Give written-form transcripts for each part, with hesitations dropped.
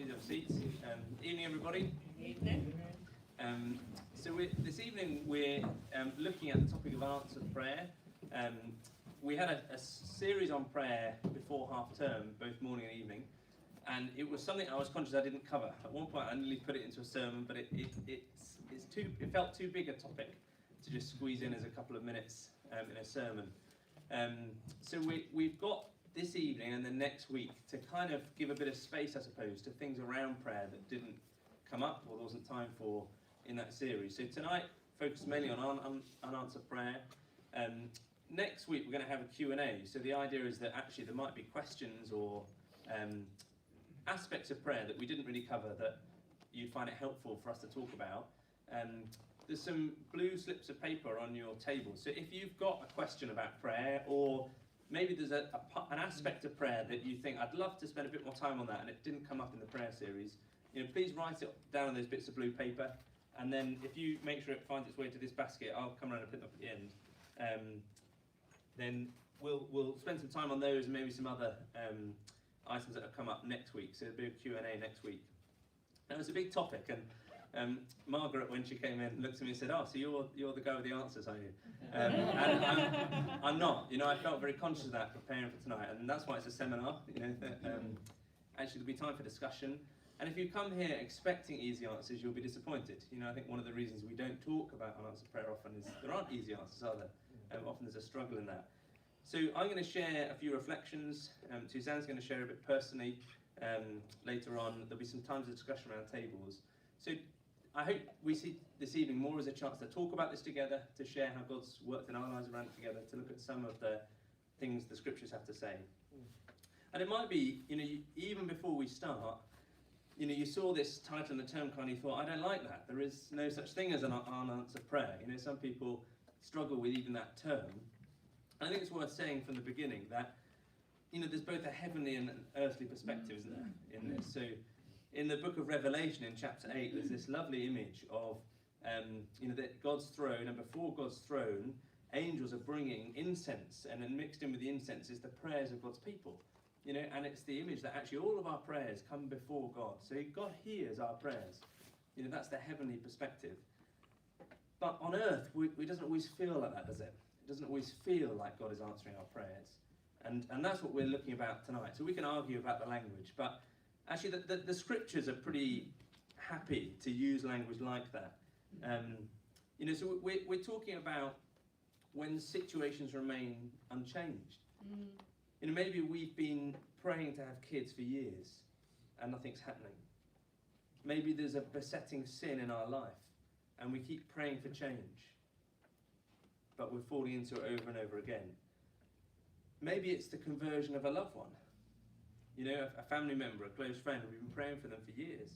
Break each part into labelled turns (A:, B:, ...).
A: Please have seats. Evening, everybody.
B: Evening.
A: This evening we're looking at the topic of answered prayer. We had a series on prayer before half term, both morning and evening, and it was something I was conscious I didn't cover. At one point I nearly put it into a sermon, but it felt too big a topic to just squeeze in as a couple of minutes in a sermon. So we've got this evening and then next week to kind of give a bit of space, I suppose, to things around prayer that didn't come up or there wasn't time for in that series. So tonight, focus mainly on unanswered prayer. Next week, we're going to have a Q&A. So the idea is that actually there might be questions or aspects of prayer that we didn't really cover that you'd find it helpful for us to talk about. There's some blue slips of paper on your table. So if you've got a question about prayer, or maybe there's an aspect of prayer that you think, I'd love to spend a bit more time on that, and it didn't come up in the prayer series, please write it down on those bits of blue paper. And then if you make sure it finds its way to this basket, I'll come around and pick them up at the end. Then we'll spend some time on those and maybe some other items that have come up next week. So there'll be a Q&A next week. And it's a big topic, and Margaret, when she came in, looked at me and said, "Oh, so you're the guy with the answers, are you?" And I'm not. I felt very conscious of that preparing for tonight, and that's why it's a seminar. Actually, there'll be time for discussion. And if you come here expecting easy answers, you'll be disappointed. I think one of the reasons we don't talk about unanswered prayer often is there aren't easy answers, are there? Often there's a struggle in that. So I'm going to share a few reflections. Suzanne's going to share a bit personally later on. There'll be some times of discussion around tables. So I hope we see this evening more as a chance to talk about this together, to share how God's worked in our lives around it together, to look at some of the things the scriptures have to say. And it might be, even before we start, you saw this title and the term kind of thought, I don't like that. There is no such thing as an unanswered prayer. Some people struggle with even that term. I think it's worth saying from the beginning that, there's both a heavenly and an earthly perspective, isn't there, in this? So in the book of Revelation in chapter 8, there's this lovely image of, that God's throne, and before God's throne, angels are bringing incense, and then mixed in with the incense is the prayers of God's people. And it's the image that actually all of our prayers come before God. So God hears our prayers. That's the heavenly perspective. But on earth, it doesn't always feel like that, does it? It doesn't always feel like God is answering our prayers. And that's what we're looking about tonight. So we can argue about the language, but actually the scriptures are pretty happy to use language like that. So we're talking about when situations remain unchanged. Maybe we've been praying to have kids for years and nothing's happening. Maybe there's a besetting sin in our life and we keep praying for change, but we're falling into it over and over again. Maybe it's the conversion of a loved one. A family member, a close friend, we've been praying for them for years,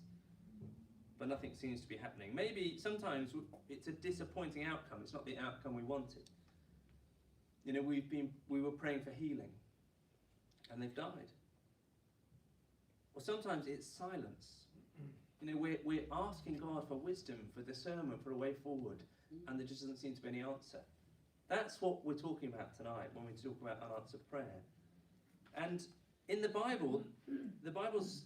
A: but nothing seems to be happening. Maybe sometimes it's a disappointing outcome. It's not the outcome we wanted. We were praying for healing, and they've died. Or sometimes it's silence. We're asking God for wisdom, for discernment, for a way forward, and there just doesn't seem to be any answer. That's what we're talking about tonight when we talk about unanswered prayer. And in the Bible's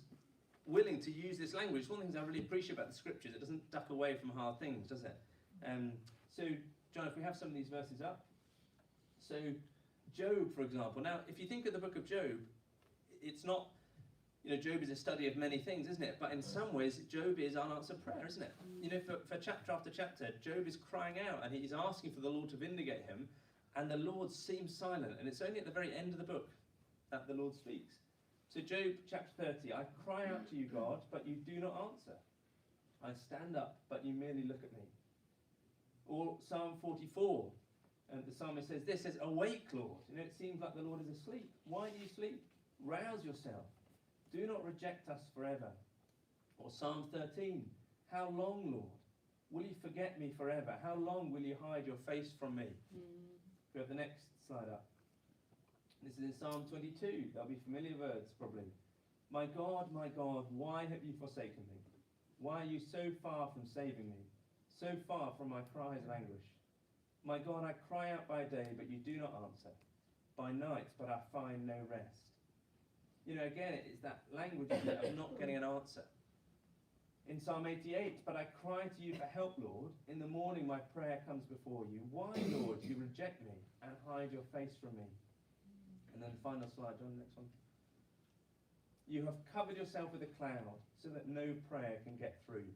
A: willing to use this language. One of the things I really appreciate about the scriptures, it doesn't duck away from hard things, does it? So, John, if we have some of these verses up. So, Job, for example. Now, if you think of the book of Job, it's not, Job is a study of many things, isn't it? But in some ways, Job is unanswered prayer, isn't it? For chapter after chapter, Job is crying out and he's asking for the Lord to vindicate him, and the Lord seems silent. And it's only at the very end of the book that the Lord speaks. So Job chapter 30, I cry out to you, God, but you do not answer. I stand up, but you merely look at me. Or Psalm 44. And the psalmist says this, says, awake, Lord. It seems like the Lord is asleep. Why do you sleep? Rouse yourself. Do not reject us forever. Or Psalm 13. How long, Lord? Will you forget me forever? How long will you hide your face from me? We have the next slide up. This is in Psalm 22. They'll be familiar words, probably. My God, why have you forsaken me? Why are you so far from saving me? So far from my cries of anguish? My God, I cry out by day, but you do not answer. By night, but I find no rest. Again, it's that language of not getting an answer. In Psalm 88, but I cry to you for help, Lord. In the morning my prayer comes before you. Why, Lord, do you reject me and hide your face from me? And then final slide, John, next one. You have covered yourself with a cloud so that no prayer can get through.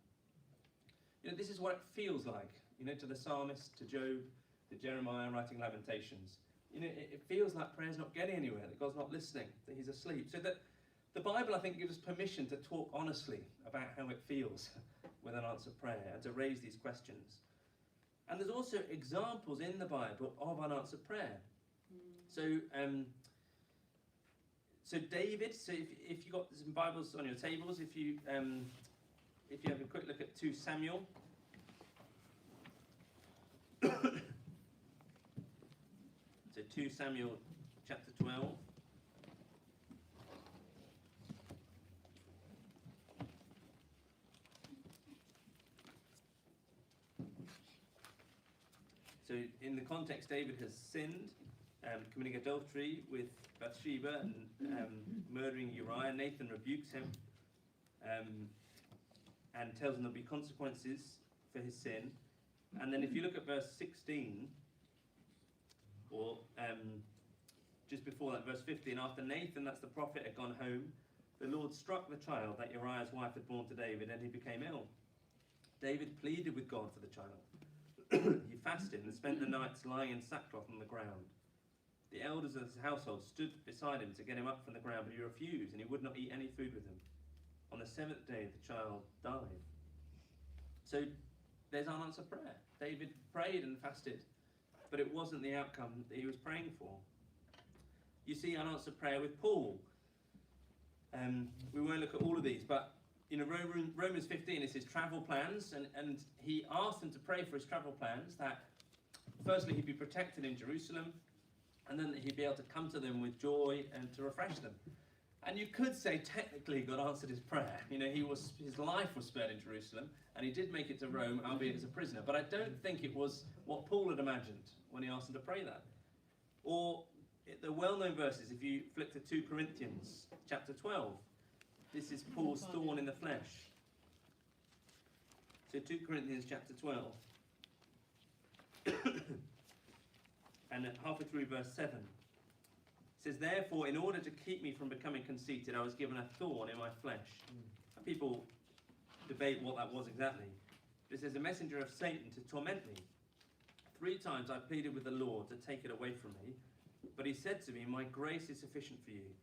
A: This is what it feels like, to the psalmist, to Job, to Jeremiah writing Lamentations. It feels like prayer's not getting anywhere, that God's not listening, that he's asleep. So that the Bible, I think, gives us permission to talk honestly about how it feels with an answered prayer and to raise these questions. And there's also examples in the Bible of unanswered prayer. So David, if you've got some Bibles on your tables, if you have a quick look at 2 Samuel. So 2 Samuel chapter 12. So in the context, David has sinned, committing adultery with Bathsheba and murdering Uriah. Nathan rebukes him and tells him there'll be consequences for his sin. And then if you look at verse 16, or just before that, verse 15, after Nathan, that's the prophet, had gone home, the Lord struck the child that Uriah's wife had born to David, and he became ill. David pleaded with God for the child. He fasted and spent the nights lying in sackcloth on the ground. The elders of his household stood beside him to get him up from the ground, but he refused, and he would not eat any food with them. On the 7th day, the child died. So there's unanswered prayer. David prayed and fasted, but it wasn't the outcome that he was praying for. You see unanswered prayer with Paul. We won't look at all of these, but Romans 15 is his travel plans, and he asked them to pray for his travel plans, that firstly he'd be protected in Jerusalem, and then that he'd be able to come to them with joy and to refresh them. And you could say technically God answered his prayer. His life was spared in Jerusalem, and he did make it to Rome, albeit as a prisoner. But I don't think it was what Paul had imagined when he asked them to pray that. Or the well-known verses, if you flick to 2 Corinthians chapter 12, this is Paul's thorn in the flesh. So 2 Corinthians chapter 12. And halfway through verse 7. It says, therefore, in order to keep me from becoming conceited, I was given a thorn in my flesh. And people debate what that was exactly. But it says, a messenger of Satan to torment me. 3 times I pleaded with the Lord to take it away from me. But he said to me, my grace is sufficient for you,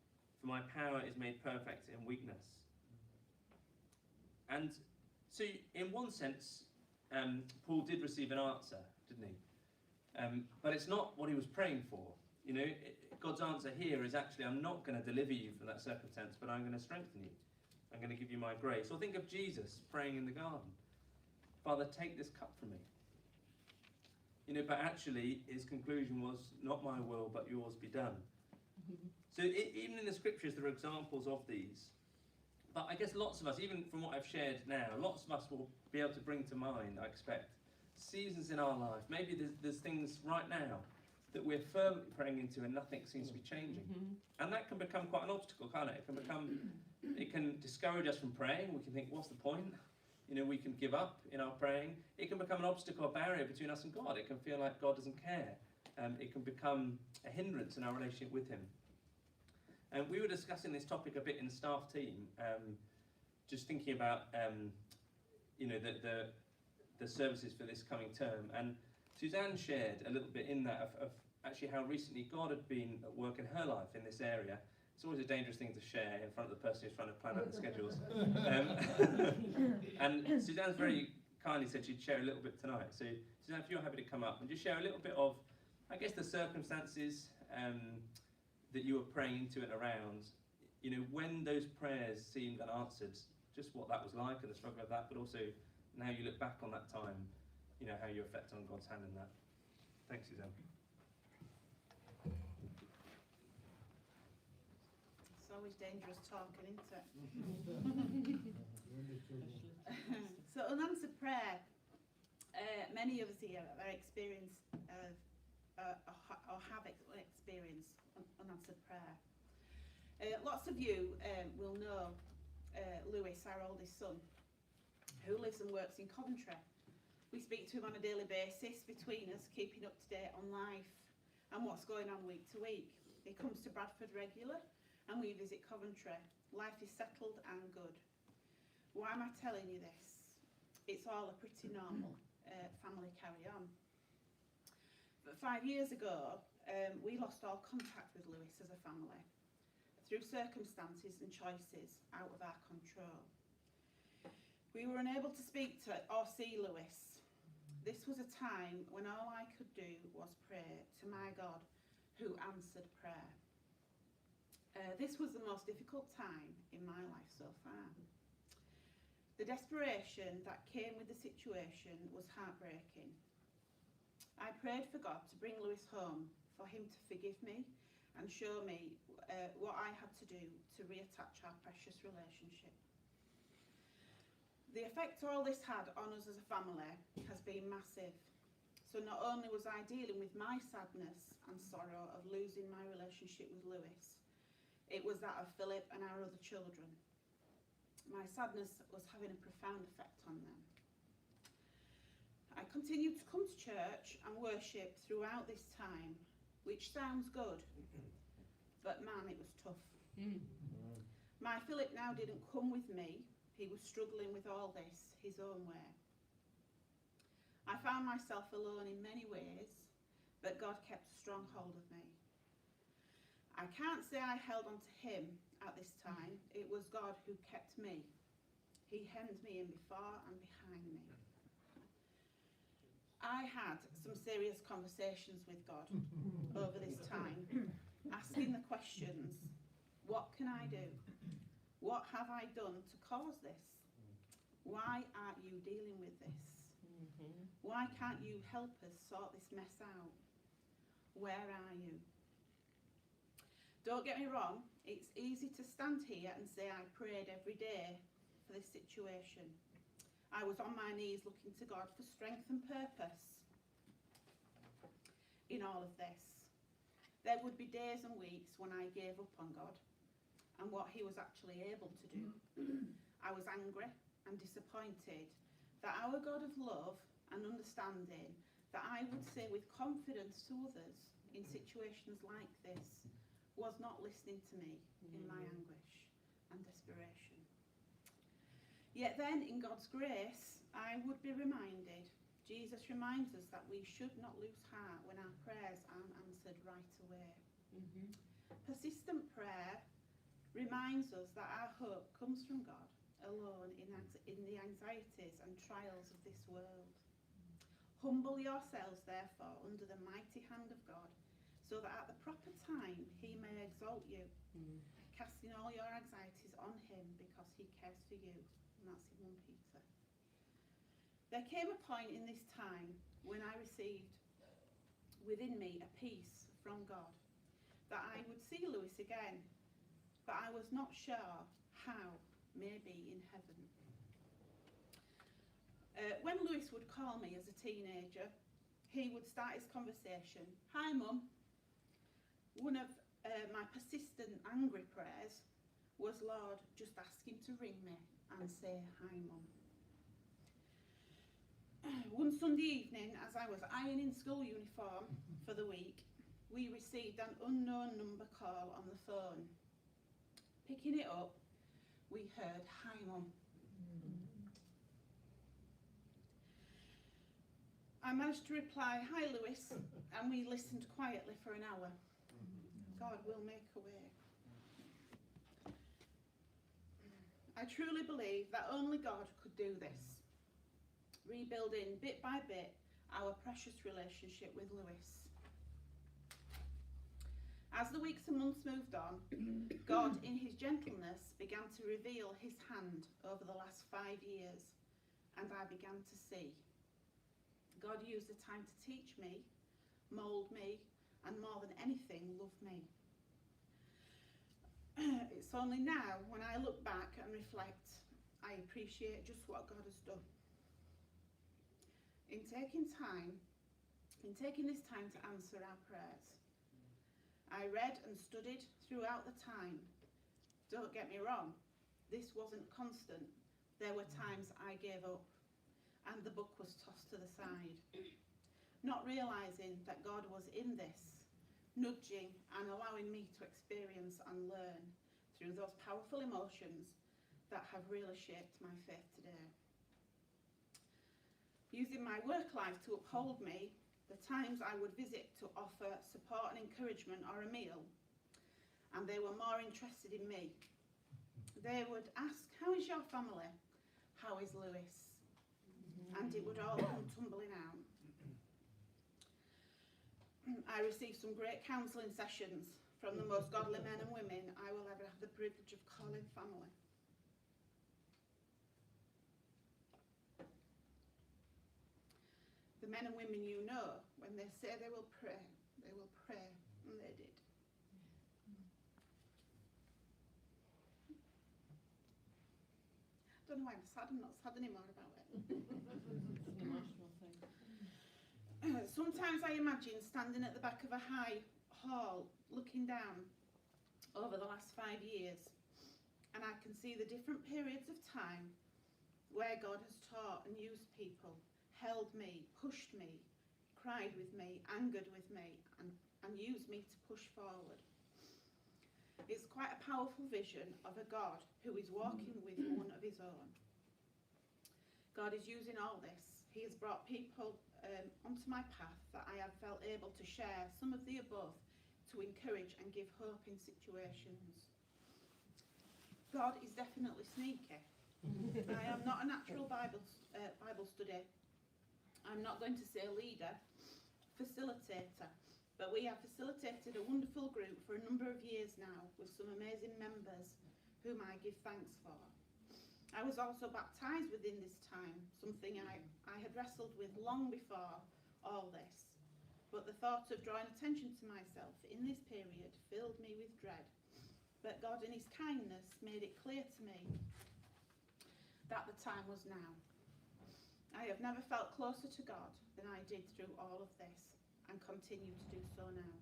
A: for my power is made perfect in weakness. And so, in one sense, Paul did receive an answer, didn't he? But it's not what he was praying for. God's answer here is actually, I'm not going to deliver you from that circumstance, but I'm going to strengthen you. I'm going to give you my grace. Or think of Jesus praying in the garden. Father, take this cup from me. But actually, his conclusion was, not my will, but yours be done. So even in the scriptures, there are examples of these. But I guess lots of us, even from what I've shared now, lots of us will be able to bring to mind, I expect, seasons in our life. Maybe there's things right now that we're firmly praying into and nothing seems to be changing. And that can become quite an obstacle, can't it? It can discourage us from praying. We can think, what's the point? We can give up in our praying. It can become an obstacle, a barrier between us and God. It can feel like God doesn't care. It can become a hindrance in our relationship with him. And we were discussing this topic a bit in the staff team, just thinking about the services for this coming term. And Suzanne shared a little bit in that of actually how recently God had been at work in her life in this area. It's always a dangerous thing to share in front of the person who's trying to plan out the schedules. And Suzanne's very kindly said she'd share a little bit tonight. So Suzanne, if you're happy to come up and just share a little bit of, I guess, the circumstances that you were praying into and around, when those prayers seemed unanswered, just what that was like and the struggle of that, but also now you look back on that time, how you reflect on God's hand in that. Thanks, Suzanne.
B: It's always dangerous talking, isn't it? So unanswered prayer, many of us here are experienced or have experienced unanswered prayer. Lots of you will know Lewis, our oldest son, who lives and works in Coventry. We speak to him on a daily basis, between us, keeping up to date on life and what's going on week to week. He comes to Bradford regular and we visit Coventry. Life is settled and good. Why am I telling you this? It's all a pretty normal family carry on. But 5 years ago, we lost all contact with Lewis as a family through circumstances and choices out of our control. We were unable to speak to or see Lewis. This was a time when all I could do was pray to my God who answered prayer. This was the most difficult time in my life so far. The desperation that came with the situation was heartbreaking. I prayed for God to bring Lewis home, for him to forgive me and show me what I had to do to reattach our precious relationship. The effect all this had on us as a family has been massive. So not only was I dealing with my sadness and sorrow of losing my relationship with Lewis, it was that of Philip and our other children. My sadness was having a profound effect on them. I continued to come to church and worship throughout this time, which sounds good, but man, it was tough. My Philip now didn't come with me. He was struggling with all this his own way. I found myself alone in many ways, but God kept a strong hold of me. I can't say I held on to him at this time. It was God who kept me. He hemmed me in before and behind me. I had some serious conversations with God over this time, asking the questions, what can I do? What have I done to cause this? Why aren't you dealing with this? Why can't you help us sort this mess out? Where are you? Don't get me wrong, it's easy to stand here and say I prayed every day for this situation. I was on my knees looking to God for strength and purpose in all of this. There would be days and weeks when I gave up on God and what he was actually able to do. I was angry and disappointed that our God of love and understanding, that I would say with confidence to others in situations like this, was not listening to me in my anguish and desperation. Yet then, in God's grace, I would be reminded, Jesus reminds us that we should not lose heart when our prayers aren't answered right away. Persistent prayer reminds us that our hope comes from God alone in the anxieties and trials of this world. Humble yourselves, therefore, under the mighty hand of God, so that at the proper time he may exalt you, casting all your anxieties on him because he cares for you. And that's in 1 Peter. There came a point in this time when I received within me a peace from God, that I would see Lewis again, but I was not sure how, maybe in heaven. When Lewis would call me as a teenager, he would start his conversation, "Hi Mum." One of my persistent angry prayers was, "Lord, just ask him to ring me and say hi Mum." One Sunday evening, as I was ironing school uniform for the week, we received an unknown number call on the phone. Picking it up, we heard, "Hi Mum." I managed to reply, "Hi Lewis," and we listened quietly for an hour. God will make a way. I truly believe that only God could do this, rebuilding bit by bit our precious relationship with Lewis. As the weeks and months moved on, God, in his gentleness, began to reveal his hand over the last 5 years, and I began to see. God used the time to teach me, mould me, and more than anything, love me. It's only now, when I look back and reflect, I appreciate just what God has done. In taking this time to answer our prayers, I read and studied throughout the time Don't get me wrong, this wasn't constant. There were times I gave up and the book was tossed to the side, not realising that God was in this, nudging and allowing me to experience and learn through those powerful emotions that have really shaped my faith today. Using my work life to uphold me, the times I would visit to offer support and encouragement or a meal, and they were more interested in me. They would ask, how is your family? How is Lewis? And it would all come tumbling out. I received some great counselling sessions from the most godly men and women I will ever have the privilege of calling family. The men and women you know, when they say they will pray, and they did. I don't know why I'm sad. I'm not sad anymore about it.
C: It's an emotional thing.
B: Sometimes I imagine standing at the back of a high hall, looking down over the last 5 years, and I can see the different periods of time where God has taught and used people, held me, pushed me, cried with me, angered with me, and used me to push forward. It's quite a powerful vision of a God who is walking with one of his own. God is using all this. He has brought people onto my path that I have felt able to share some of the above to encourage and give hope in situations. God is definitely sneaky. I am not a natural Bible study. I'm not going to say leader, facilitator, but we have facilitated a wonderful group for a number of years now with some amazing members whom I give thanks for. I was also baptised within this time, something I had wrestled with long before all this. But the thought of drawing attention to myself in this period filled me with dread. But God in his kindness made it clear to me that the time was now. I have never felt closer to God than I did through all of this, and continue to do so now.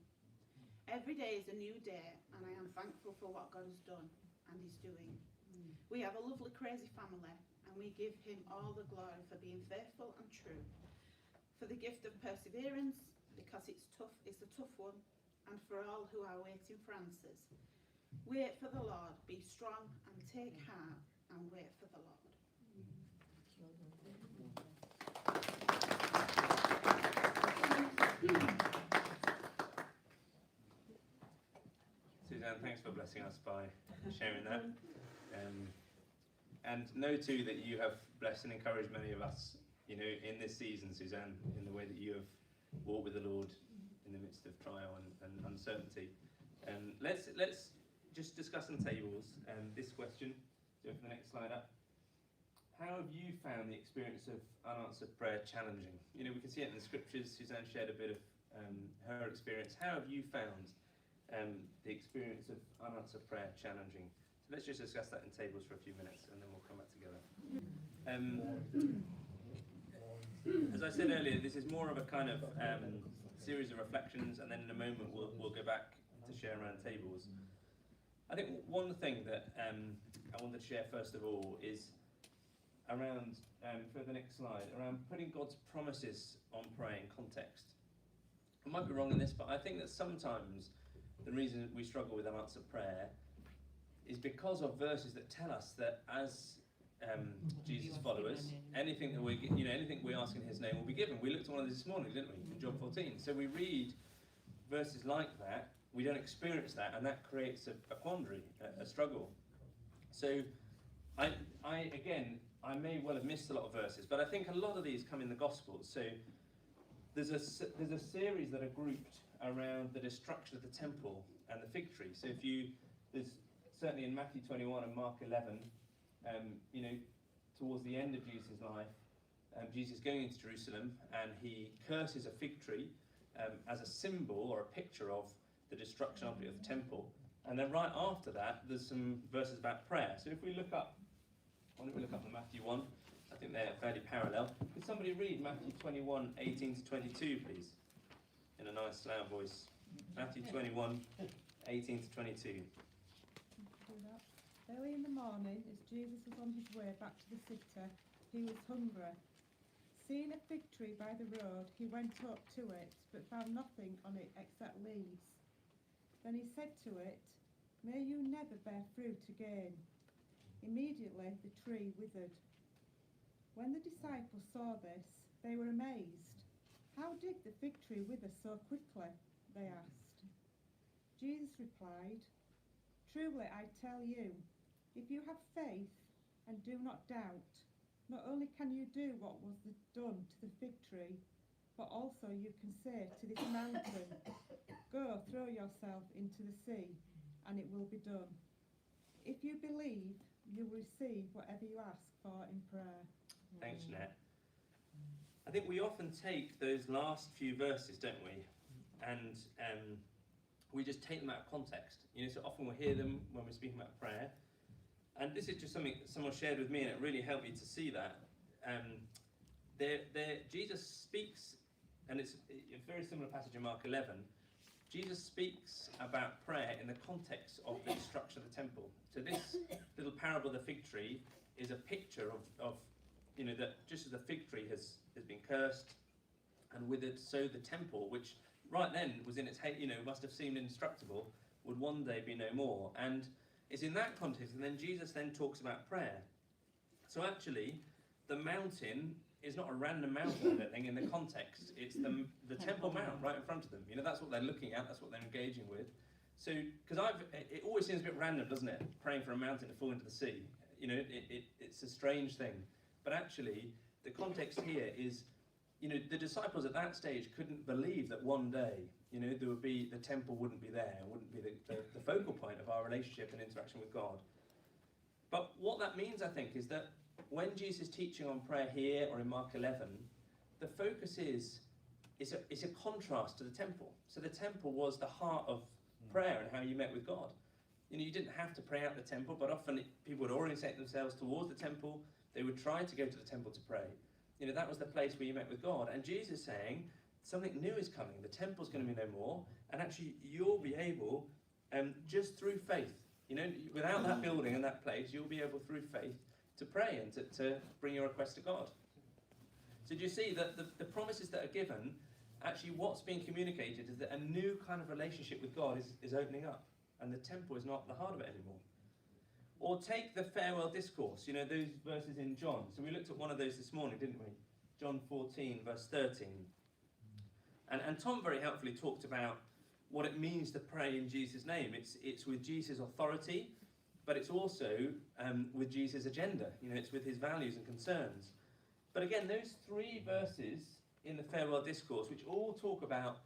B: Every day is a new day, and I am thankful for what God has done and is doing. We have a lovely, crazy family, and we give him all the glory for being faithful and true, for the gift of perseverance, because it's a tough one, and for all who are waiting for answers. Wait for the Lord, be strong and take heart, and wait for the Lord.
A: Suzanne, thanks for blessing us by sharing that. And know too that you have blessed and encouraged many of us, in this season, Suzanne, in the way that you have walked with the Lord in the midst of trial and uncertainty. Let's just discuss on tables this question. Go for the next slide up. How have you found the experience of unanswered prayer challenging? We can see it in the scriptures. Suzanne shared a bit of her experience. How have you found the experience of unanswered prayer challenging? So let's just discuss that in tables for a few minutes, and then we'll come back together. As I said earlier, this is more of a kind of series of reflections, and then in a moment we'll go back to share around tables. I think one thing that I wanted to share first of all is around, for the next slide, around putting God's promises on prayer in context. I might be wrong in this, but I think that sometimes the reason we struggle with unanswered prayer is because of verses that tell us that as Jesus followers, anything that anything we ask in his name will be given. We looked at one of these this morning, didn't we, in John 14. So we read verses like that, we don't experience that, and that creates a quandary, a struggle. So I may well have missed a lot of verses, but I think a lot of these come in the Gospels. So there's a series that are grouped around the destruction of the temple and the fig tree. So there's certainly in Matthew 21 and Mark 11, towards the end of Jesus' life, Jesus going into Jerusalem, and he curses a fig tree as a symbol or a picture of the destruction of the temple. And then right after that, there's some verses about prayer. So if we look up, why don't we look up in Matthew 1? I think they're fairly parallel. Could somebody read Matthew 21, 18 to 22, please? In a nice loud voice. Matthew 21, 18 to 22.
D: Early in the morning, as Jesus was on his way back to the city, he was hungry. Seeing a fig tree by the road, he went up to it, but found nothing on it except leaves. Then he said to it, "May you never bear fruit again." Immediately the tree withered. When the disciples saw this, they were amazed. "How did the fig tree wither so quickly?" they asked. Jesus replied, "Truly I tell you, if you have faith and do not doubt, not only can you do what was done to the fig tree, but also you can say to this mountain, 'Go, throw yourself into the sea,' and it will be done. If you believe, you will receive whatever you ask for in prayer."
A: Thanks, Jeanette. I think we often take those last few verses, don't we? And we just take them out of context. So often we'll hear them when we're speaking about prayer. And this is just something that someone shared with me, and it really helped me to see that. Jesus speaks, and it's a very similar passage in Mark 11. Jesus speaks about prayer in the context of the destruction of the temple. So this little parable of the fig tree is a picture of that just as the fig tree has been cursed and withered, so the temple, which right then was in its must have seemed indestructible, would one day be no more. And it's in that context, and then Jesus then talks about prayer. So actually, the mountain is not a random mountain, I don't think, in the context. It's the Temple Mount right in front of them. That's what they're looking at, that's what they're engaging with. So, because it always seems a bit random, doesn't it? Praying for a mountain to fall into the sea. It's a strange thing. But actually, the context here is, the disciples at that stage couldn't believe that one day, there would be, the temple wouldn't be there, wouldn't be the focal point of our relationship and interaction with God. But what that means, I think, is that when Jesus is teaching on prayer here or in Mark 11, the focus is a contrast to the temple. So the temple was the heart of prayer and how you met with God. You didn't have to pray out the temple, but often people would orientate themselves towards the temple. They would try to go to the temple to pray. That was the place where you met with God. And Jesus is saying, something new is coming. The temple's going to be no more. And actually, you'll be able, just through faith, without that building and that place, you'll be able, through faith, to pray and to bring your request to God. So do you see that the promises that are given, actually what's being communicated is that a new kind of relationship with God is opening up. And the temple is not the heart of it anymore. Or take the farewell discourse, those verses in John. So we looked at one of those this morning, didn't we? John 14, verse 13. And Tom very helpfully talked about what it means to pray in Jesus' name. It's with Jesus' authority, but it's also with Jesus' agenda. It's with his values and concerns. But again, those three verses in the farewell discourse, which all talk about,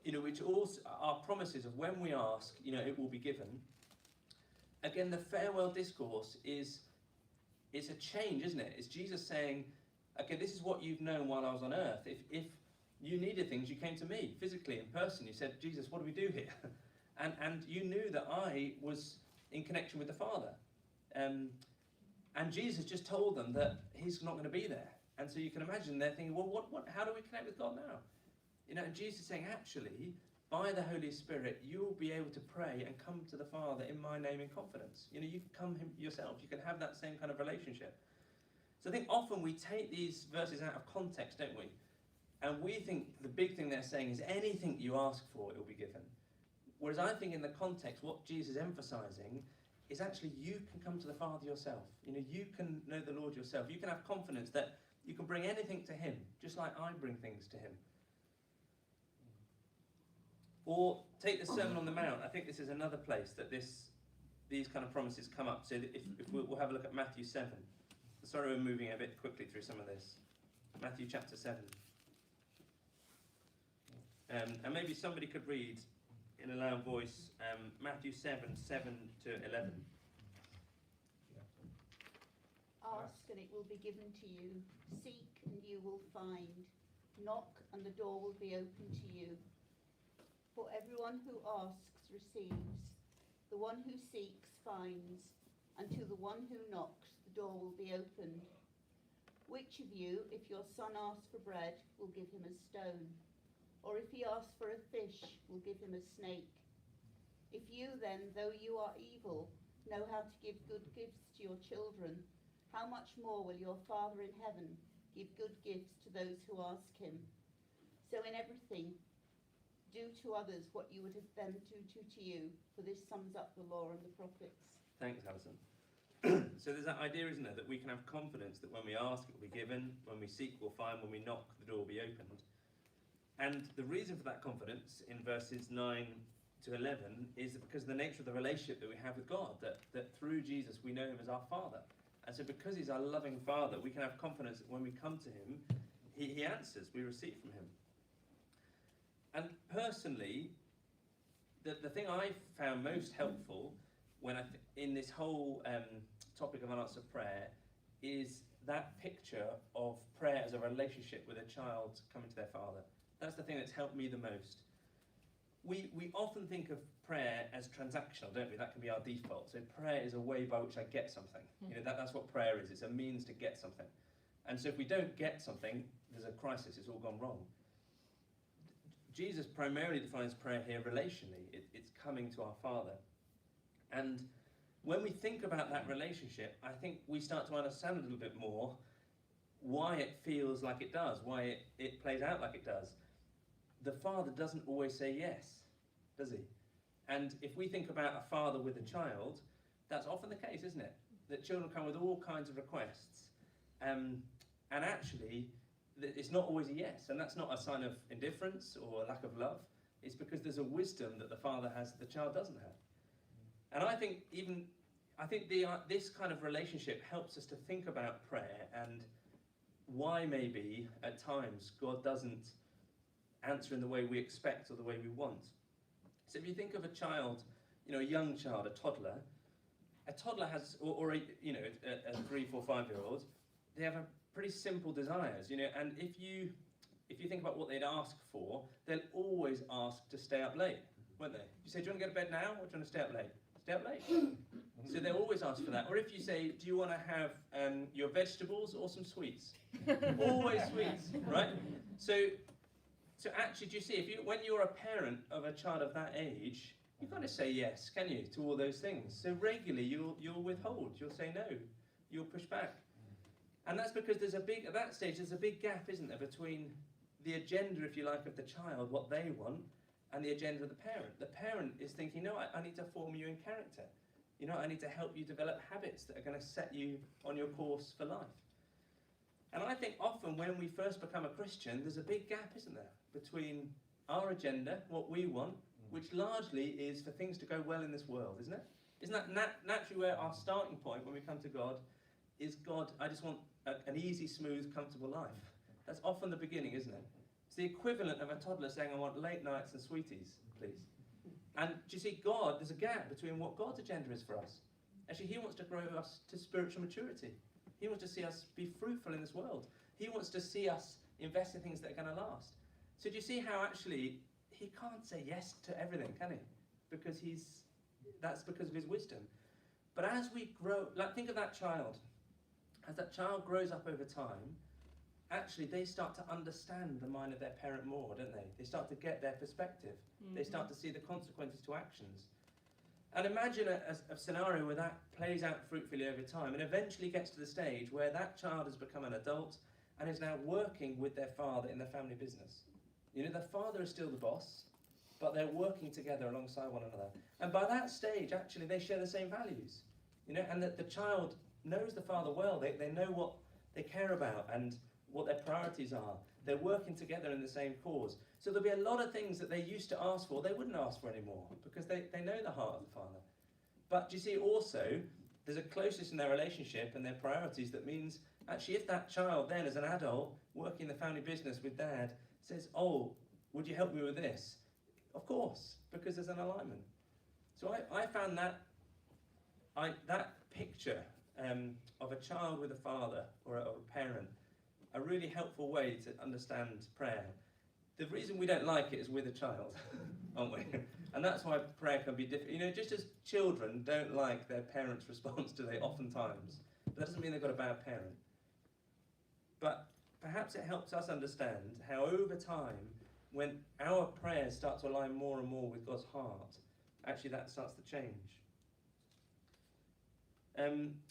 A: which all are promises of when we ask, it will be given. Again, the farewell discourse is a change, isn't it? It's Jesus saying, okay, this is what you've known while I was on earth. If you needed things, you came to me, physically, in person. You said, Jesus, what do we do here? and you knew that I was in connection with the Father. And Jesus just told them that he's not going to be there. And so you can imagine they're thinking, well, how do we connect with God now? And Jesus is saying, actually, by the Holy Spirit, you'll be able to pray and come to the Father in my name in confidence. You can come yourself. You can have that same kind of relationship. So I think often we take these verses out of context, don't we? And we think the big thing they're saying is anything you ask for, it will be given. Whereas I think in the context, what Jesus is emphasizing is actually you can come to the Father yourself. You can know the Lord yourself. You can have confidence that you can bring anything to him, just like I bring things to him. Or take the Sermon on the Mount. I think this is another place that these kind of promises come up. So if we'll have a look at Matthew 7. Sorry, we're moving a bit quickly through some of this. Matthew chapter 7. And maybe somebody could read in a loud voice Matthew 7 to 11.
E: Ask and it will be given to you. Seek and you will find. Knock and the door will be open to you. For everyone who asks receives. The one who seeks finds. And to the one who knocks the door will be opened. Which of you, if your son asks for bread, will give him a stone? Or if he asks for a fish, will give him a snake? If you then, though you are evil, know how to give good gifts to your children, how much more will your Father in heaven give good gifts to those who ask him? So in everything, do to others what you would have them do to you, for this sums up the law and the prophets.
A: Thanks, Alison. So there's that idea, isn't there, that we can have confidence that when we ask, it will be given, when we seek, we'll find, when we knock, the door will be opened. And the reason for that confidence in verses 9 to 11 is because of the nature of the relationship that we have with God, that through Jesus we know him as our Father. And so because he's our loving Father, we can have confidence that when we come to him, he answers, we receive from him. And personally, the thing I found most helpful when in this whole topic of unanswered prayer is that picture of prayer as a relationship with a child coming to their father. That's the thing that's helped me the most. We often think of prayer as transactional, don't we? That can be our default. So prayer is a way by which I get something. You know, that's what prayer is. It's a means to get something. And so if we don't get something, there's a crisis. It's all gone wrong. Jesus primarily defines prayer here relationally. It's coming to our Father. And when we think about that relationship, I think we start to understand a little bit more why it feels like it does, why it plays out like it does. The father doesn't always say yes, does he? And if we think about a father with a child, that's often the case, isn't it? That children come with all kinds of requests. And actually, it's not always a yes. And that's not a sign of indifference or a lack of love. It's because there's a wisdom that the father has that the child doesn't have. And I think this kind of relationship helps us to think about prayer and why maybe at times God doesn't answer in the way we expect or the way we want. So if you think of a child, a young child, a toddler has, or a 3, 4, 5-year-old, they have a pretty simple desires, and if you think about what they'd ask for, they'll always ask to stay up late, won't they? You say, do you want to go to bed now or do you want to stay up late? Stay up late. So they'll always ask for that. Or if you say, do you want to have your vegetables or some sweets? Always sweets, right? So actually, do you see, when you're a parent of a child of that age, you've got to say yes, can you, to all those things. So regularly you'll withhold, you'll say no, you'll push back. And that's because at that stage, there's a big gap, isn't there, between the agenda, if you like, of the child, what they want, and the agenda of the parent. The parent is thinking, no, I need to form you in character. I need to help you develop habits that are going to set you on your course for life. And I think often when we first become a Christian, there's a big gap, isn't there, between our agenda, what we want, which largely is for things to go well in this world, isn't it? Isn't that naturally where our starting point when we come to God is, God, I just want an easy, smooth, comfortable life. That's often the beginning, isn't it? It's the equivalent of a toddler saying, I want late nights and sweeties, please. And do you see, there's a gap between what God's agenda is for us. Actually, he wants to grow us to spiritual maturity. He wants to see us be fruitful in this world. He wants to see us invest in things that are going to last. So do you see how actually he can't say yes to everything, can he? Because that's because of his wisdom. But as we grow, think of that child. As that child grows up over time, actually they start to understand the mind of their parent more, don't they? They start to get their perspective. Mm-hmm. They start to see the consequences to actions. And imagine a scenario where that plays out fruitfully over time and eventually gets to the stage where that child has become an adult and is now working with their father in the family business. The father is still the boss, but they're working together alongside one another. And by that stage, actually, they share the same values. And that the child knows the father well. They know what they care about and what their priorities are. They're working together in the same cause. So there'll be a lot of things that they used to ask for, they wouldn't ask for anymore because they know the heart of the father. But do you see also, there's a closeness in their relationship and their priorities that means actually if that child then as an adult working in the family business with dad says, oh, would you help me with this? Of course, because there's an alignment. So I found that picture of a child with a father or a parent a really helpful way to understand prayer. The reason we don't like it is we're the child, aren't we? And that's why prayer can be difficult. Just as children don't like their parents' response to they oftentimes, but that doesn't mean they've got a bad parent. But perhaps it helps us understand how over time, when our prayers start to align more and more with God's heart, actually that starts to change.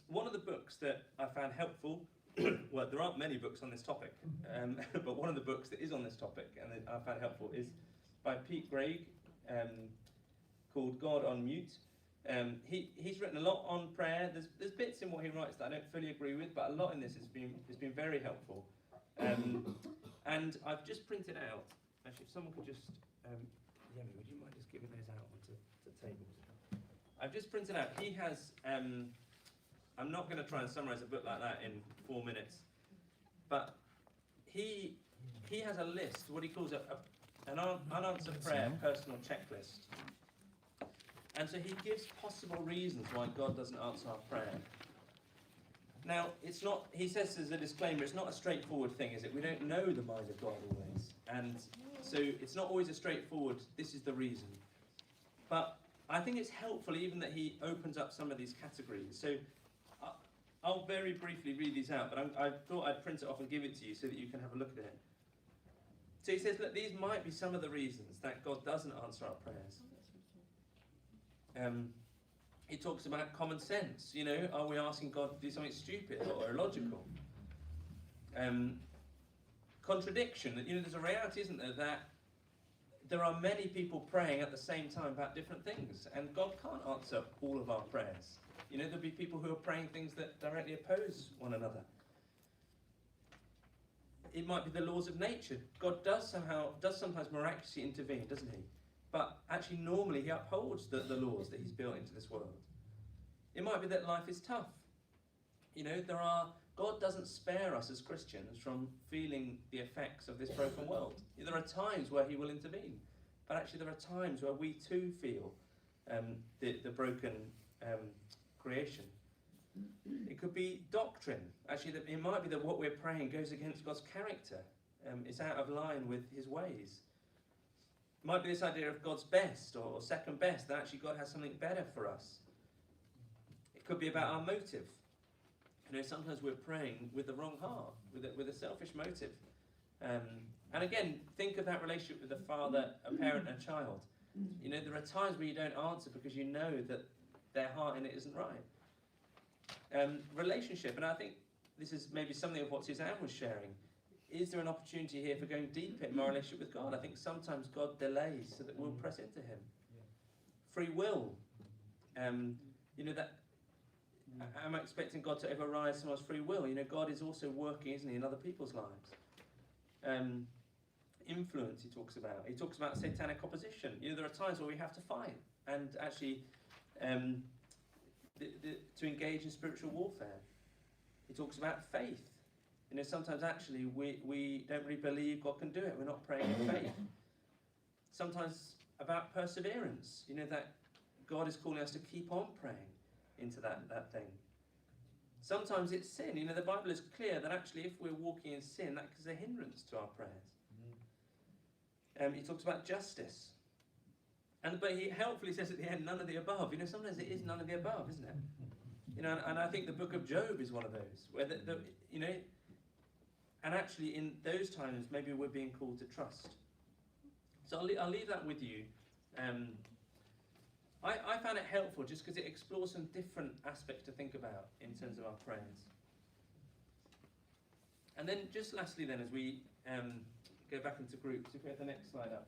A: One of the books that I found helpful, well, there aren't many books on this topic, but one of the books that is on this topic and that I found helpful is by Pete Greig, called God on Mute. He's written a lot on prayer. There's bits in what he writes that I don't fully agree with, but a lot in this has been very helpful. And I've just printed out, actually if someone could just, Yemi, would you mind just giving those out onto the tables? I've just printed out, he has, I'm not going to try and summarise a book like that in 4 minutes, but he has a list, what he calls an unanswered prayer personal checklist. And so he gives possible reasons why God doesn't answer our prayer. Now, it's not, he says as a disclaimer, it's not a straightforward thing, is it? We don't know the mind of God always. And so it's not always a straightforward, this is the reason. But I think it's helpful even that he opens up some of these categories. So I'll very briefly read these out, but I thought I'd print it off and give it to you so that you can have a look at it. So he says, look, these might be some of the reasons that God doesn't answer our prayers. He talks about common sense. You know, are we asking God to do something stupid or illogical? Contradiction. You know, there's a reality, isn't there, that there are many people praying at the same time about different things, and God can't answer all of our prayers. You know, there'll be people who are praying things that directly oppose one another. It might be the laws of nature. God does sometimes miraculously intervene, doesn't he? But actually, normally, he upholds the laws that he's built into this world. It might be that life is tough. You know, God doesn't spare us as Christians from feeling the effects of this broken world. There are times where he will intervene, but actually there are times where we too feel the broken creation. It could be doctrine. Actually, it might be that what we're praying goes against God's character. It's out of line with his ways. It might be this idea of God's best or second best, that actually God has something better for us. It could be about our motive. You know, sometimes we're praying with the wrong heart, with a selfish motive. And again, think of that relationship with a father, a parent, and a child. You know, there are times where you don't answer because you know that their heart in it isn't right. Relationship, and I think this is maybe something of what Suzanne was sharing. Is there an opportunity here for going deeper in my relationship with God? I think sometimes God delays so that we'll press into him. Free will. You know, that am I expecting God to override someone's free will? You know, God is also working, isn't he, in other people's lives. Influence, he talks about. He talks about satanic opposition. You know, there are times where we have to fight and actually to engage in spiritual warfare. He talks about faith. You know, sometimes actually we don't really believe God can do it. We're not praying in faith. Sometimes about perseverance. You know, that God is calling us to keep on praying into that thing. Sometimes it's sin. You know, the Bible is clear that actually if we're walking in sin, that is a hindrance to our prayers. He talks about justice. But he helpfully says at the end, none of the above. You know, sometimes it is none of the above, isn't it? You know, and I think the book of Job is one of those, where you know, and actually in those times maybe we're being called to trust. So I'll leave that with you. I found it helpful just because it explores some different aspects to think about in terms of our prayers. And then just lastly then, as we go back into groups, if we have the next slide up.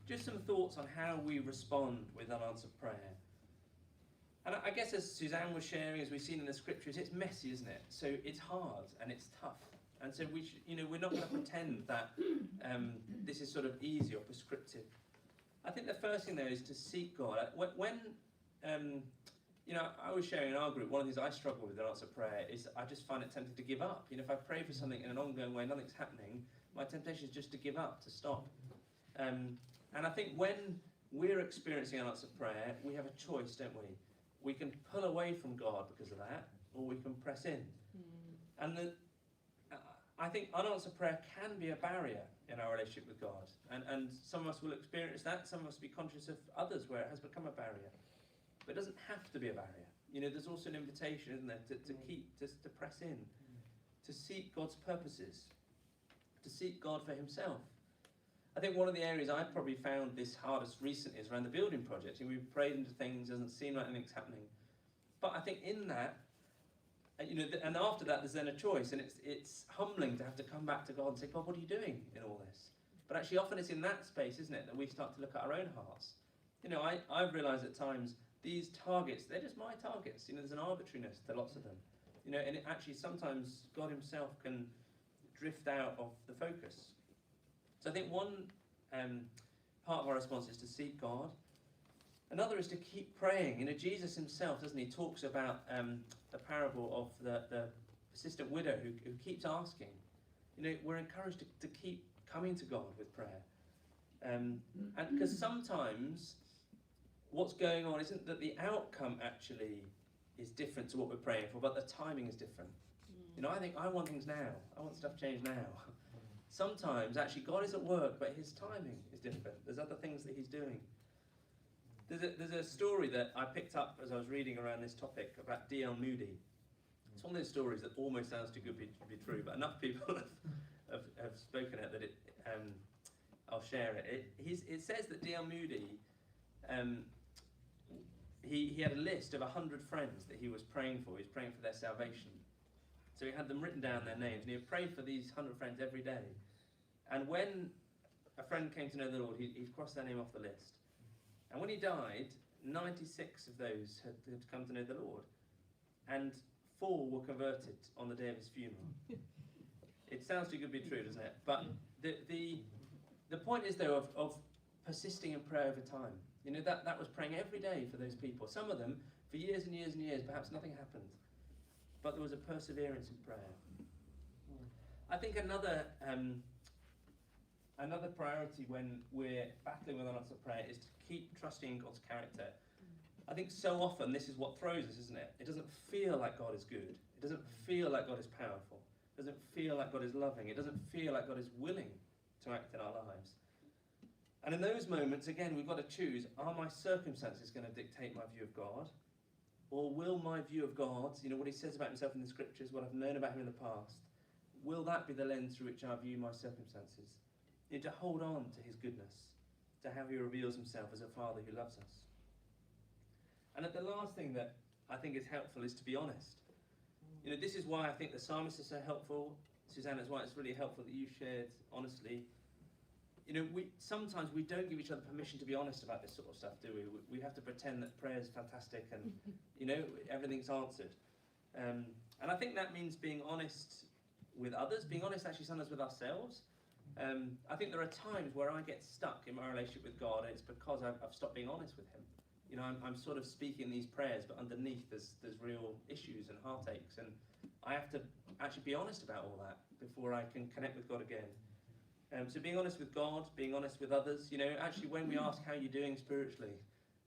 A: Just some thoughts on how we respond with unanswered prayer. And I guess as Suzanne was sharing, as we've seen in the scriptures, it's messy, isn't it? So it's hard and it's tough. And so we're not going to pretend that this is sort of easy or prescriptive. I think the first thing there is to seek God. When you know, I was sharing in our group, one of the things I struggle with in answer prayer is I just find it tempting to give up. You know, if I pray for something in an ongoing way, nothing's happening, my temptation is just to give up, to stop. And I think when we're experiencing unanswered prayer, we have a choice, don't we? We can pull away from God because of that, or we can press in. And I think unanswered prayer can be a barrier in our relationship with God. And some of us will experience that, some of us will be conscious of others where it has become a barrier. But it doesn't have to be a barrier. You know, there's also an invitation, isn't there, to press in, to seek God's purposes, to seek God for himself. I think one of the areas I've probably found this hardest recently is around the building project. And we've prayed into things, doesn't seem like anything's happening. But I think in that, and after that, there's then a choice, and it's humbling to have to come back to God and say, God, what are you doing in all this? But actually, often it's in that space, isn't it, that we start to look at our own hearts. I've realised at times these targets, they're just my targets. There's an arbitrariness to lots of them. And actually sometimes God himself can drift out of the focus. So I think one part of our response is to seek God. Another is to keep praying. Jesus himself, doesn't he, talks about the parable of the persistent widow who keeps asking. We're encouraged to keep coming to God with prayer. And because sometimes what's going on isn't that the outcome actually is different to what we're praying for, but the timing is different. I think I want things now. I want stuff changed now. Sometimes actually God is at work, but his timing is different. There's other things that he's doing. There's a story that I picked up as I was reading around this topic about D.L. Moody. It's one of those stories that almost sounds too good to be true, but enough people have spoken it that I'll share it. It says that D.L. Moody, he had a list of 100 friends that he was praying for. He was praying for their salvation. So he had them written down, their names, and he would pray for these 100 friends every day. And when a friend came to know the Lord, he'd cross their name off the list. And when he died, 96 of those had come to know the Lord. And 4 were converted on the day of his funeral. It sounds too good to be true, doesn't it? But the point is, though, of persisting in prayer over time. That was praying every day for those people. Some of them, for years and years and years, perhaps nothing happened. But there was a perseverance in prayer. I think another priority when we're battling with unanswered prayer is to keep trusting in God's character. I think so often this is what throws us, isn't it? It doesn't feel like God is good. It doesn't feel like God is powerful. It doesn't feel like God is loving. It doesn't feel like God is willing to act in our lives. And in those moments, again, we've got to choose, are my circumstances going to dictate my view of God? Or will my view of God, what he says about himself in the scriptures, what I've known about him in the past, will that be the lens through which I view my circumstances? To hold on to his goodness, to how he reveals himself as a father who loves us. And the last thing that I think is helpful is to be honest. This is why I think the psalmist is so helpful. Susanna, it's why it's really helpful that you shared honestly. Sometimes we don't give each other permission to be honest about this sort of stuff, do we? We have to pretend that prayer is fantastic and, everything's answered. And I think that means being honest with others, being honest actually sometimes with ourselves. I think there are times where I get stuck in my relationship with God, and it's because I've stopped being honest with him. I'm sort of speaking these prayers, but underneath there's real issues and heartaches, and I have to actually be honest about all that before I can connect with God again. So being honest with God, being honest with others, actually when we ask how you're doing spiritually,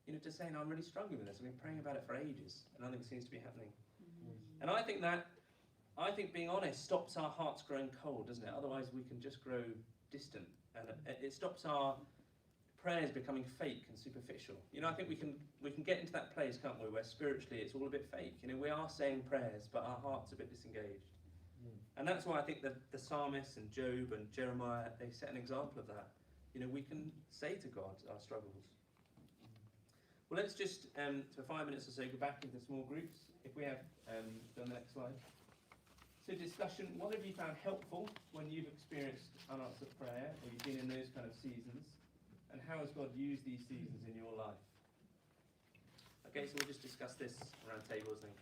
A: to say, no, I'm really struggling with this. I've been praying about it for ages, and nothing seems to be happening. And I think being honest stops our hearts growing cold, doesn't it? Otherwise we can just grow distant, and it stops our prayers becoming fake and superficial. I think we can get into that place, can't we, where spiritually it's all a bit fake. We are saying prayers, but our heart's a bit disengaged. And that's why I think that the psalmists and Job and Jeremiah, they set an example of that. We can say to God our struggles. Well, let's just, for 5 minutes or so, go back into small groups. If we have, go on the next slide. So discussion, what have you found helpful when you've experienced unanswered prayer, or you've been in those kind of seasons? And how has God used these seasons in your life? Okay, so we'll just discuss this around tables and